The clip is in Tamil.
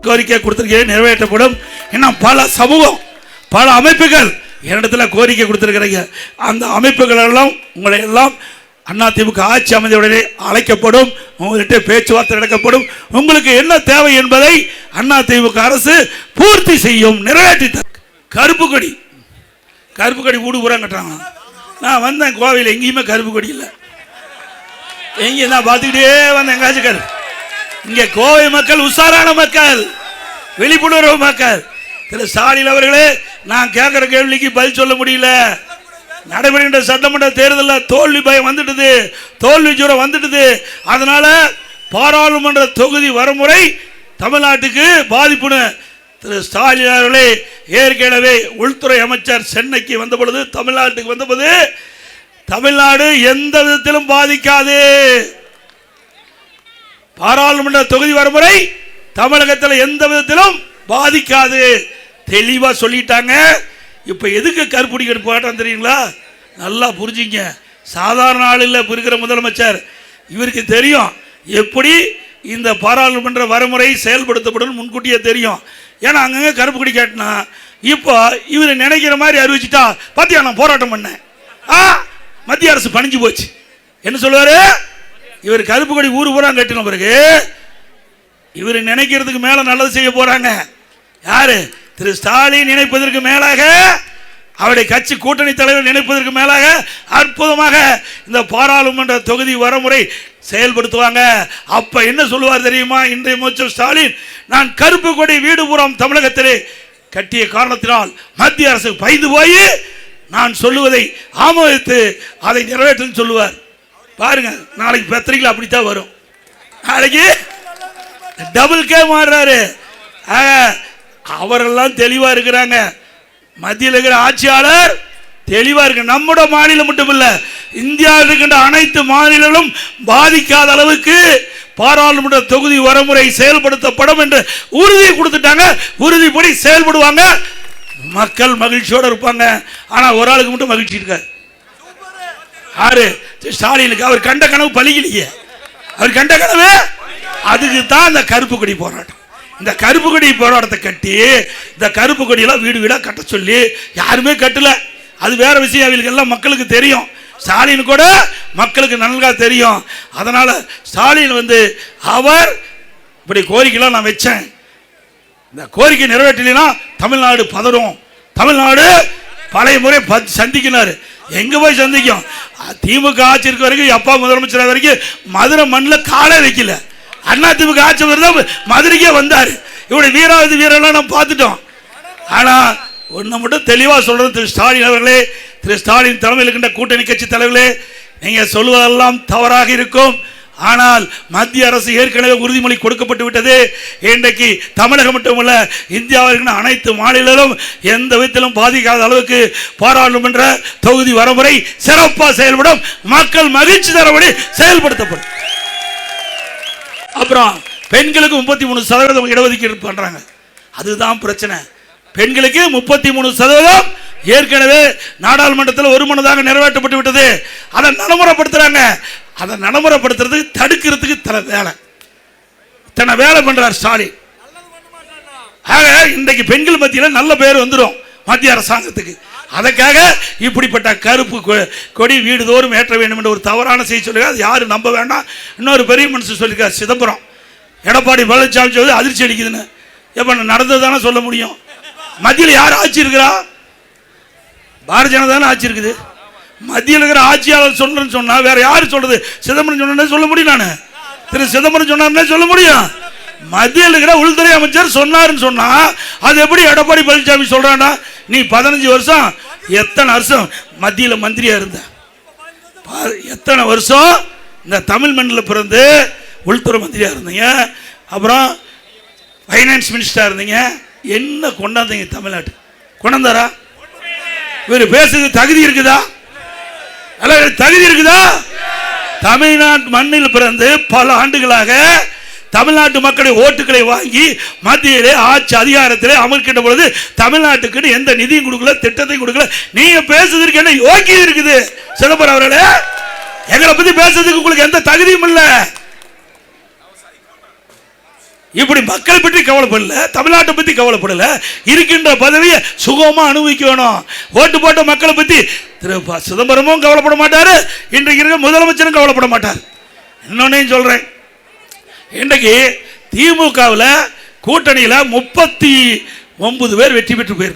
கோரிக்கை கொடுத்திருக்கிறேன், நிறைவேற்றப்படும். இன்னும் பல சமூகம், பல அமைப்புகள் என்னிடத்தில் கோரிக்கை கொடுத்திருக்கிறீங்க. அந்த அமைப்புகள் எல்லாம் உங்களை எல்லாம் அதிமுக ஆட்சி அமைந்தவுடனே அழைக்கப்படும், உங்கள்கிட்ட பேச்சுவார்த்தை நடக்கப்படும். உங்களுக்கு என்ன தேவை என்பதை அதிமுக அரசு பூர்த்தி செய்யும், நிறைவேற்றி. கருப்பு கொடி, கருப்பு கொடி வீடு பூரா கட்டுறாங்க. நான் வந்தேன் கோவையில், எங்கேயுமே கருப்பு கொடி இல்லை. எங்கேயும் நான் பார்த்துக்கிட்டே வந்தேன். எங்காச்சும் இங்கே கோவை மக்கள் உஷாரான மக்கள், விழிப்புணர்வு மக்கள். திரு ஸ்டாலின் அவர்களே, நான் கேட்குற கேள்விக்கு பதில் சொல்ல முடியல. நடைபெறுகின்ற சட்டமன்ற தேர்தலில் தோல்வி பயம் வந்துட்டுது, தோல்வி ஜுரம் வந்துட்டுது. அதனால பாராளுமன்ற தொகுதி வரைமுறை தமிழ்நாட்டுக்கு பாதிப்புன்னு திரு ஸ்டாலின் அவர்களே ஏற்கனவே உள்துறை அமைச்சர் சென்னைக்கு வந்த பொழுது, தமிழ்நாட்டுக்கு வந்தபோது, தமிழ்நாடு எந்த விதத்திலும் பாதிக்காது, பாராளுமன்ற தொகுதி வரைமுறை தமிழகத்தில் எந்த விதத்திலும் பாதிக்காது தெளிவா சொல்லிட்டாங்க. இப்ப எதுக்கு கருப்புடி போராட்டம் தெரியுங்களா? நல்லா புரிஞ்சுங்க. சாதாரண ஆள் இல்லை இருக்கிற முதலமைச்சர். இவருக்கு தெரியும் எப்படி இந்த பாராளுமன்ற வரைமுறை செயல்படுத்தப்படும், முன்கூட்டியே தெரியும். ஏன்னா அங்கங்க கருப்பு கொடி காட்டினா இப்போ இவர் நினைக்கிற மாதிரி அறிவிச்சுட்டா, பாத்தியா நான் போராட்டம் பண்ணேன், மத்திய அரசு பணிஞ்சு போச்சு என்ன சொல்லுவாரு? இவர் கருப்பு கொடி ஊரு பூரா கட்டின பிறகு இவர் நினைக்கிறதுக்கு மேல நல்லது செய்ய போறாங்க. யாரு? திரு ஸ்டாலின் நினைப்பதற்கு மேலாக, அவருடைய கட்சி கூட்டணி தலைவர் நினைப்பதற்கு மேலாக அற்புதமாக இந்த பாராளுமன்ற தொகுதி வரைமுறை செயல்படுத்துவாங்க. அப்ப என்ன சொல்லுவார் தெரியுமா? இன்றைய முதலமைச்சர் ஸ்டாலின், நான் கருப்பு கொடி வீடு புறம் தமிழகத்திலே கட்டிய காரணத்தினால் மத்திய அரசு பயந்து போய் நான் சொல்லுவதை ஆமோதித்து அதை நிறைவேற்றும் சொல்லுவார். பாருங்க, நாளைக்கு பத்திரிகையில் அப்படித்தான் வரும். நாளைக்கு டபுள் கே மாறுறாரு. அவரெல்லாம் தெளிவா இருக்கிறாங்க. மத்தியில் இருக்கிற ஆட்சியாளர் தெளிவா இருக்கு. நம்முடைய மாநிலம் மட்டும் இல்ல, இந்தியாவில் இருக்கின்ற அனைத்து மாநிலங்களும் பாதிக்காத அளவுக்கு பாராளுமன்ற தொகுதி வரைமுறை செயல்படுத்தப்படும் என்று உறுதி கொடுத்துட்டாங்க. உறுதிப்படி செயல்படுவாங்க. மக்கள் மகிழ்ச்சியோடு இருப்பாங்க. ஆனா ஒரு ஆளுக்கு மட்டும் மகிழ்ச்சி இருக்காது. யாரு? ஸ்டாலினுக்கு. அவர் கண்ட கனவு பலிக்கலையே. அவர் கண்ட கனவு, அதுக்கு தான் இந்த கருப்பு கொடி போராட்டம். இந்த கருப்பு கொடி போராட்டத்தை கட்டி, இந்த கருப்பு கொடியெல்லாம் வீடு வீடா கட்ட சொல்லி யாருமே கட்டல. அது வேற விஷயம். அவங்களுக்கு எல்லாம் மக்களுக்கு தெரியும். ஸ்டாலின் கூட மக்களுக்கு நன்கா தெரியும். அதனால ஸ்டாலின் அவர் இப்படி கோரிக்கைலாம் நான் வச்சேன், இந்த கோரிக்கை நிறைவேற்றலைன்னா தமிழ்நாடு பதறும், தமிழ்நாடு பழைய முறை சந்திக்கினாரு. எங்க போய் சந்திக்கும்? திமுக ஆட்சி இருக்க வரைக்கும், அப்பா முதலமைச்சர் வரைக்கும் மதுரை மண்ணில் காலே வைக்கல. அதிமுக ஆட்சி மதுரைக்கே வந்தாரு. இவருடைய வீராவதி வீரெல்லாம் நம்ம பார்த்துட்டோம். ஆனா ஒன்னு மட்டும் தெளிவா சொல்றது, திரு ஸ்டாலின் அவர்களே, திரு ஸ்டாலின் தலைமையில் இருக்கின்ற கூட்டணி கட்சி தலைவர்களே, நீங்க சொல்வதெல்லாம் தவறாக இருக்கும். ஆனால் மத்திய அரசு ஏற்கனவே உறுதிமொழி கொடுக்கப்பட்டு விட்டது. இன்றைக்கு தமிழகம் மட்டுமல்ல, இந்தியாவில் அனைத்து மாநிலங்களும் எந்த விதத்திலும் பாதிக்காத அளவுக்கு பாராளுமன்ற தொகுதி வரைமுறை சிறப்பாக செயல்படும், மக்கள் மகிழ்ச்சி தரபடி செயல்படுத்தப்படும். அப்புறம் பெண்களுக்கு 33% இடஒதுக்கீடு பண்றாங்க. அதுதான் பிரச்சனை. பெண்களுக்கு 33% ஏற்கனவே நாடாளுமன்றத்தில் ஒருமனதாக நிறைவேற்றப்பட்டு விட்டது. அதை நடைமுறைப்படுத்துறாங்க. அதை நடைமுறைப்படுத்துறதுக்கு தடுக்கிறதுக்கு தன வேலை பண்றார் ஸ்டாலின். ஆக இன்றைக்கு பெண்கள் மத்தியில் நல்ல பேர் வந்துடும் மத்திய அரசாங்கத்துக்கு. அதற்காக இப்படிப்பட்ட கருப்பு கொடி வீடுதோறும் ஏற்ற வேண்டும் என்ற ஒரு தவறான செய்தி சொல்லுங்க. அது யாரும் நம்ப வேண்டாம். இன்னொரு பெரிய மனுஷன் சொல்லியிருக்கார், சிதம்பரம் எடப்பாடி பழனிசாமி சொல்லி அதிர்ச்சி அளிக்குதுன்னு. எப்ப நடந்ததுதானே சொல்ல முடியும்? மத்தியில் யார் ஆட்சி இருக்கிறா? பாரதிய ஜனதா ஆட்சி இருக்குது. மத்தியில் இருக்கிற ஆட்சியாளர் சொல்றேன்னு சொன்னா வேற யாரு சொல்றது? சிதம்பரம் சொன்ன சொல்ல முடியும்? நான் திரு சிதம்பரம் சொன்னார் சொல்ல முடியும்? மத்தியில் இருக்கிற உள்துறை அமைச்சர் சொன்னாருன்னு சொன்னா அது எப்படி எடப்பாடி பழனிசாமி சொல்றானா? நீ 15 வருஷம், எத்தனை வருஷம் மத்தியில் மந்திரியா இருந்த, எத்தனை வருஷம் இந்த தமிழ் மண்ணில் பிறந்து உள்துறை மந்திரியா இருந்தீங்க, அப்புறம் ஃபைனான்ஸ் மினிஸ்டரா இருந்தீங்க. என்ன கொண்டாந்தீங்க தமிழ்நாட்டு? கொண்டாந்தாரா? இவர் பேசுறதுக்கு தகுதி இருக்குதா? தகுதி இருக்குதா? தமிழ்நாட்டு மண்ணில் பிறந்து பல ஆண்டுகளாக தமிழ்நாட்டு மக்களை ஓட்டுகளை வாங்கி மத்தியிலே ஆட்சி அதிகாரத்திலே அமர்க்கின்ற பொழுது தமிழ்நாட்டுக்கு எந்த நிதியும் கொடுக்கல, திட்டத்தையும் கொடுக்கல. நீங்க பேசுறதுக்கு என்ன யோக்கியம் இருக்குது? சிதம்பரம் அவர்களே, எங்களை பத்தி பேசுறதுக்கு உங்களுக்கு எந்த தகுதியும் இல்ல. இப்படி மக்களை பற்றி கவலைப்படல, தமிழ்நாட்டை பற்றி கவலைப்படல, இருக்கின்ற பதவியை சுகமா அனுபவிக்கணும். ஓட்டு போட்ட மக்களை பற்றி திரு சிதம்பரமும் கவலைப்பட மாட்டாரு, இன்றைக்கு இருக்க முதலமைச்சரும் கவலைப்பட மாட்டார். இன்னொன்னையும் சொல்றேன், இன்றைக்கு திமுகவில் கூட்டணியில் 39 பேர் வெற்றி பெற்று போயிருக்காங்க.